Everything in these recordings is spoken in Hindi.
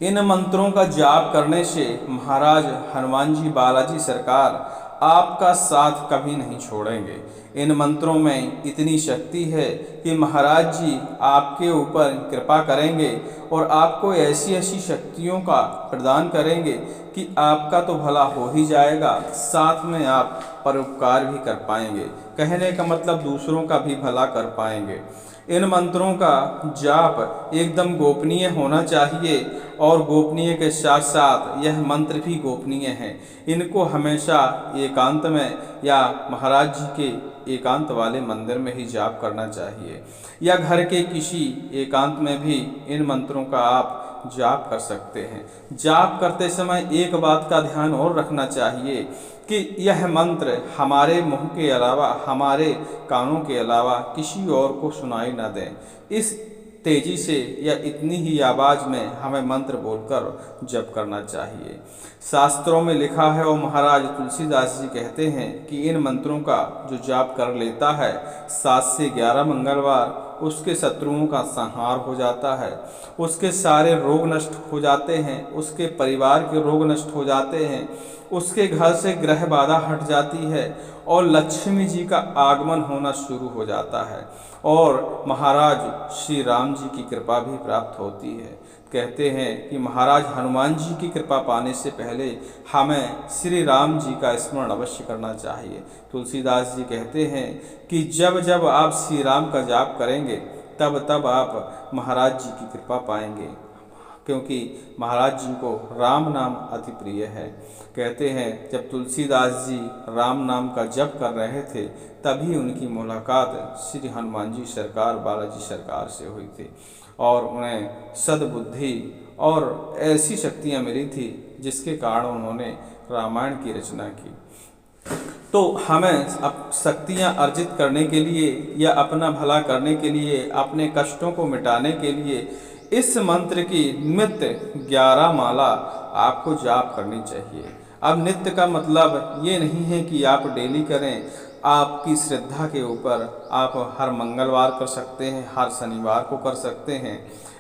इन मंत्रों का जाप करने से महाराज हनुमान जी बालाजी सरकार आपका साथ कभी नहीं छोड़ेंगे। इन मंत्रों में इतनी शक्ति है कि महाराज जी आपके ऊपर कृपा करेंगे और आपको ऐसी ऐसी शक्तियों का प्रदान करेंगे कि आपका तो भला हो ही जाएगा, साथ में आप परोपकार भी कर पाएंगे। कहने का मतलब दूसरों का भी भला कर पाएंगे। इन मंत्रों का जाप एकदम गोपनीय होना चाहिए और गोपनीय के साथ साथ यह मंत्र भी गोपनीय हैं। इनको हमेशा एकांत में या महाराज जी के एकांत वाले मंदिर में ही जाप करना चाहिए, या घर के किसी एकांत में भी इन मंत्रों का आप जाप कर सकते हैं। जाप करते समय एक बात का ध्यान और रखना चाहिए कि यह मंत्र हमारे मुंह के अलावा, हमारे कानों के अलावा किसी और को सुनाई न दें। इस तेजी से या इतनी ही आवाज़ में हमें मंत्र बोलकर जप करना चाहिए। शास्त्रों में लिखा है और महाराज तुलसीदास जी कहते हैं कि इन मंत्रों का जो जाप कर लेता है 7 से 11 मंगलवार, उसके शत्रुओं का संहार हो जाता है, उसके सारे रोग नष्ट हो जाते हैं, उसके परिवार के रोग नष्ट हो जाते हैं, उसके घर से ग्रह बाधा हट जाती है और लक्ष्मी जी का आगमन होना शुरू हो जाता है और महाराज श्री राम जी की कृपा भी प्राप्त होती है। कहते हैं कि महाराज हनुमान जी की कृपा पाने से पहले हमें श्री राम जी का स्मरण अवश्य करना चाहिए। तुलसीदास जी कहते हैं कि जब जब आप श्री राम का जाप करेंगे तब तब आप महाराज जी की कृपा पाएंगे, क्योंकि महाराज जी को राम नाम अति प्रिय है। कहते हैं जब तुलसीदास जी राम नाम का जप कर रहे थे तभी उनकी मुलाकात श्री हनुमान जी सरकार बालाजी सरकार से हुई थी और उन्हें सद्बुद्धि और ऐसी शक्तियाँ मिली थी जिसके कारण उन्होंने रामायण की रचना की। तो हमें अब शक्तियाँ अर्जित करने के लिए या अपना भला करने के लिए, अपने कष्टों को मिटाने के लिए इस मंत्र की नित्य 11 माला आपको जाप करनी चाहिए। अब नित्य का मतलब ये नहीं है कि आप डेली करें, आपकी श्रद्धा के ऊपर आप हर मंगलवार कर सकते हैं, हर शनिवार को कर सकते हैं।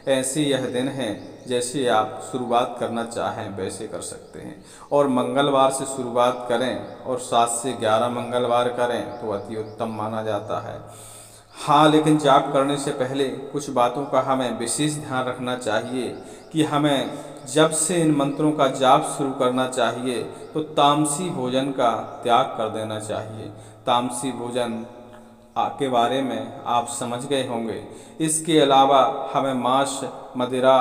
ऐसे यह दिन है जैसे आप शुरुआत करना चाहें वैसे कर सकते हैं और मंगलवार से शुरुआत करें और 7 से 11 मंगलवार करें तो अति उत्तम माना जाता है। हाँ, लेकिन जाप करने से पहले कुछ बातों का हमें विशेष ध्यान रखना चाहिए कि हमें जब से इन मंत्रों का जाप शुरू करना चाहिए तो तामसी भोजन का त्याग कर देना चाहिए। तामसी भोजन के बारे में आप समझ गए होंगे। इसके अलावा हमें मांस, मदिरा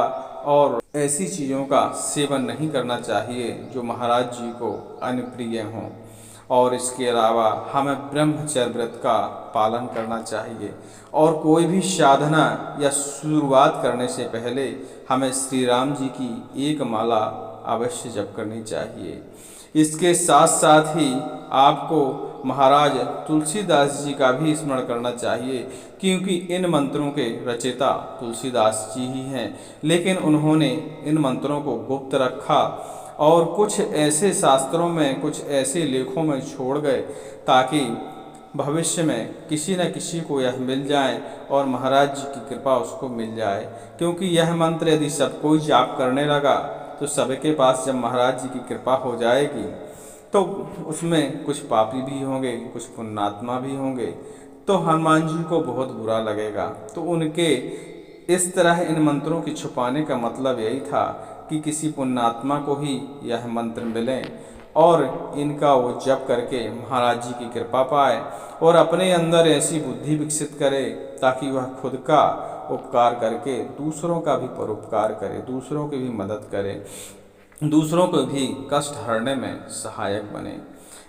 और ऐसी चीज़ों का सेवन नहीं करना चाहिए जो महाराज जी को अनप्रिय हों। और इसके अलावा हमें ब्रह्मचर्य व्रत का पालन करना चाहिए और कोई भी साधना या शुरुआत करने से पहले हमें श्री राम जी की एक माला अवश्य जप करनी चाहिए। इसके साथ साथ ही आपको महाराज तुलसीदास जी का भी स्मरण करना चाहिए, क्योंकि इन मंत्रों के रचयिता तुलसीदास जी ही हैं, लेकिन उन्होंने इन मंत्रों को गुप्त रखा और कुछ ऐसे शास्त्रों में, कुछ ऐसे लेखों में छोड़ गए ताकि भविष्य में किसी न किसी को यह मिल जाए और महाराज जी की कृपा उसको मिल जाए। क्योंकि यह मंत्र यदि सब कोई जाप करने लगा तो सबके पास जब महाराज जी की कृपा हो जाएगी तो उसमें कुछ पापी भी होंगे, कुछ पुण्यात्मा भी होंगे, तो हनुमान जी को बहुत बुरा लगेगा। तो उनके इस तरह इन मंत्रों की छुपाने का मतलब यही था कि किसी पुण्यात्मा को ही यह मंत्र मिलें और इनका वो जप करके महाराज जी की कृपा पाए और अपने अंदर ऐसी बुद्धि विकसित करे ताकि वह खुद का उपकार करके दूसरों का भी परोपकार करे, दूसरों की भी मदद करे, दूसरों को भी कष्ट हरने में सहायक बने।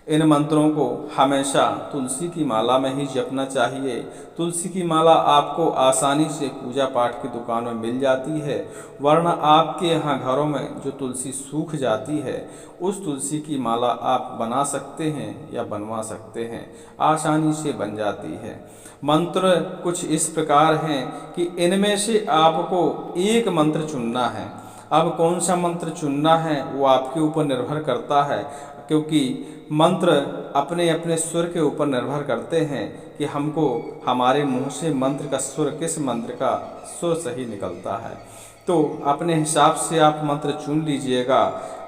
इन मंत्रों को हमेशा तुलसी की माला में ही जपना चाहिए। तुलसी की माला आपको आसानी से पूजा पाठ की दुकान में मिल जाती है, वरना आपके यहाँ घरों में जो तुलसी सूख जाती है उस तुलसी की माला आप बना सकते हैं या बनवा सकते हैं, आसानी से बन जाती है। मंत्र कुछ इस प्रकार हैं कि इनमें से आपको एक मंत्र चुनना है। अब कौन सा मंत्र चुनना है वो आपके ऊपर निर्भर करता है, क्योंकि मंत्र अपने अपने सुर के ऊपर निर्भर करते हैं कि हमको हमारे मुंह से मंत्र का सुर, किस मंत्र का सुर सही निकलता है। तो अपने हिसाब से आप मंत्र चुन लीजिएगा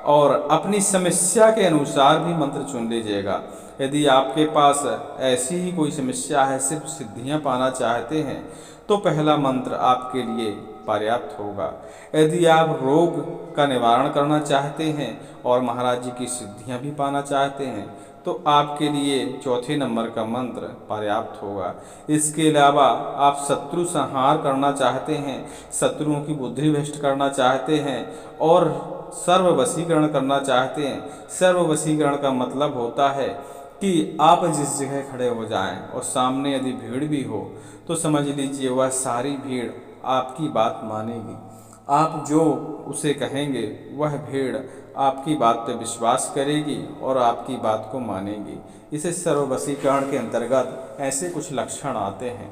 और अपनी समस्या के अनुसार भी मंत्र चुन लीजिएगा। यदि आपके पास ऐसी ही कोई समस्या है, सिर्फ सिद्धियां पाना चाहते हैं, तो पहला मंत्र आपके लिए पर्याप्त होगा। यदि आप रोग का निवारण करना चाहते हैं और महाराज जी की सिद्धियां भी पाना चाहते हैं, तो आपके लिए चौथे नंबर का मंत्र पर्याप्त होगा। इसके अलावा आप शत्रु संहार करना चाहते हैं, शत्रुओं की बुद्धि भ्रष्ट करना चाहते हैं और सर्व वशीकरण करना चाहते हैं। सर्व वशीकरण का मतलब होता है कि आप जिस जगह खड़े हो जाएं और सामने यदि भीड़ भी हो, तो समझ लीजिए वह सारी भीड़ आपकी बात मानेगी। आप जो उसे कहेंगे वह भीड़ आपकी बात पर विश्वास करेगी और आपकी बात को मानेगी। इसे सर्ववशीकरण के अंतर्गत ऐसे कुछ लक्षण आते हैं।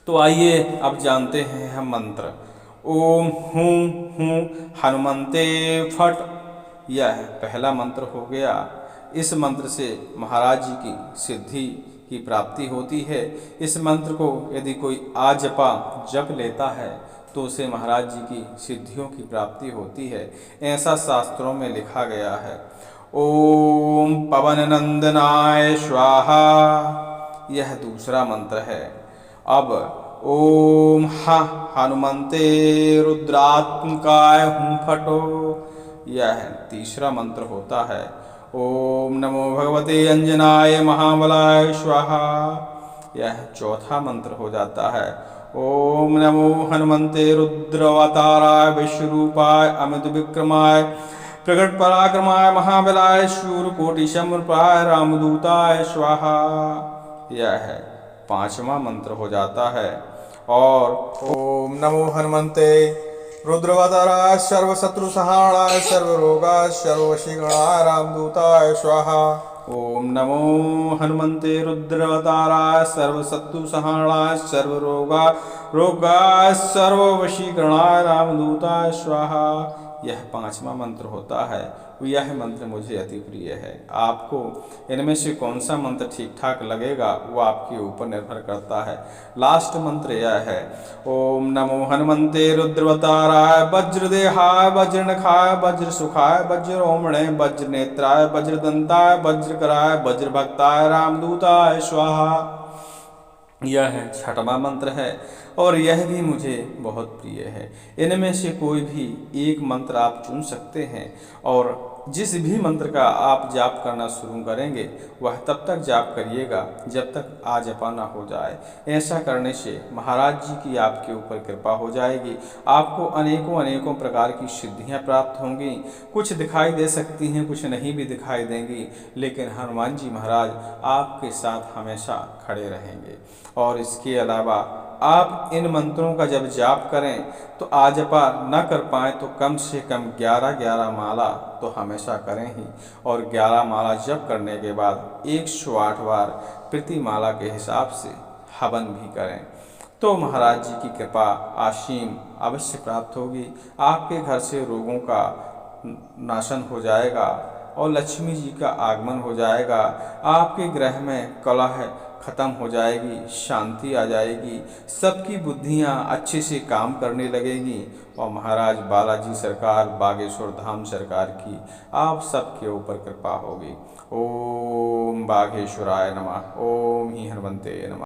तो आइए अब जानते हैं हम मंत्र। ओम हूँ हूँ हनुमंते फट, यह पहला मंत्र हो गया। इस मंत्र से महाराज जी की सिद्धि की प्राप्ति होती है। इस मंत्र को यदि कोई आजपा जप लेता है तो उसे महाराज जी की सिद्धियों की प्राप्ति होती है, ऐसा शास्त्रों में लिखा गया है। ओम पवन नंदनाय स्वाहा, यह दूसरा मंत्र है। अब ओम हनुमंते रुद्रात्मकाय हूँ फटो, यह तीसरा मंत्र होता है। ओम नमो भगवते अंजनाय महाबलाय स्वाहा, यह चौथा मंत्र हो जाता है। ओम नमो हनुमंते रुद्रवताराय विश्वरूपाय अमित विक्रमाय प्रकट पराक्रमाय महाबलाय शूरकोटि समर्पाय रामदूताय स्वाहा, यह पांचवा मंत्र हो जाता है। और ओम नमो हनुमंते रुद्रवताराय सर्वशत्रु सहाराय सर्वरोगाय सर्ववशीकरणाय रामदूताय स्वाहा। ओम नमो हनुमंते रुद्रवताराय सर्वशत्रु सहाराय सर्वरोगाय सर्ववशीकरणाय रामदूताय स्वाहा, यह पांचवा मंत्र होता है। यह मंत्र मुझे अति प्रिय है। आपको इनमें से कौन सा मंत्र ठीक ठाक लगेगा वो आपके ऊपर निर्भर करता है। लास्ट मंत्र यह है। ओम नमो हनुमंते रुद्रवताराय वज्रदेहाय वज्रनखाय वज्रसुखाय वज्रोमणे वज्रनेत्राय वज्रदंताय वज्रकराय वज्रभक्ताय रामदूताय स्वाहा, यह छठवां मंत्र है और यह भी मुझे बहुत प्रिय है। इनमें से कोई भी एक मंत्र आप चुन सकते हैं और जिस भी मंत्र का आप जाप करना शुरू करेंगे वह तब तक जाप करिएगा जब तक आजपा ना हो जाए। ऐसा करने से महाराज जी की आपके ऊपर कृपा हो जाएगी। आपको अनेकों अनेकों प्रकार की सिद्धियां प्राप्त होंगी। कुछ दिखाई दे सकती हैं, कुछ नहीं भी दिखाई देंगी, लेकिन हनुमान जी महाराज आपके साथ हमेशा खड़े रहेंगे। और इसके अलावा आप इन मंत्रों का जब जाप करें तो आजपा न कर पाएँ तो कम से कम 11 माला तो हमेशा करें ही, और 11 माला जप करने के बाद 108 बार प्रति माला के हिसाब से हवन भी करें, तो महाराज जी की कृपा असीम अवश्य प्राप्त होगी। आपके घर से रोगों का नाशन हो जाएगा और लक्ष्मी जी का आगमन हो जाएगा। आपके ग्रह में कलह खत्म हो जाएगी, शांति आ जाएगी, सबकी बुद्धियां अच्छे से काम करने लगेगी और महाराज बालाजी सरकार, बागेश्वर धाम सरकार की आप सबके ऊपर कृपा होगी। ओम बागेश्वराय नमः। ओम ही हनुमंते नमः।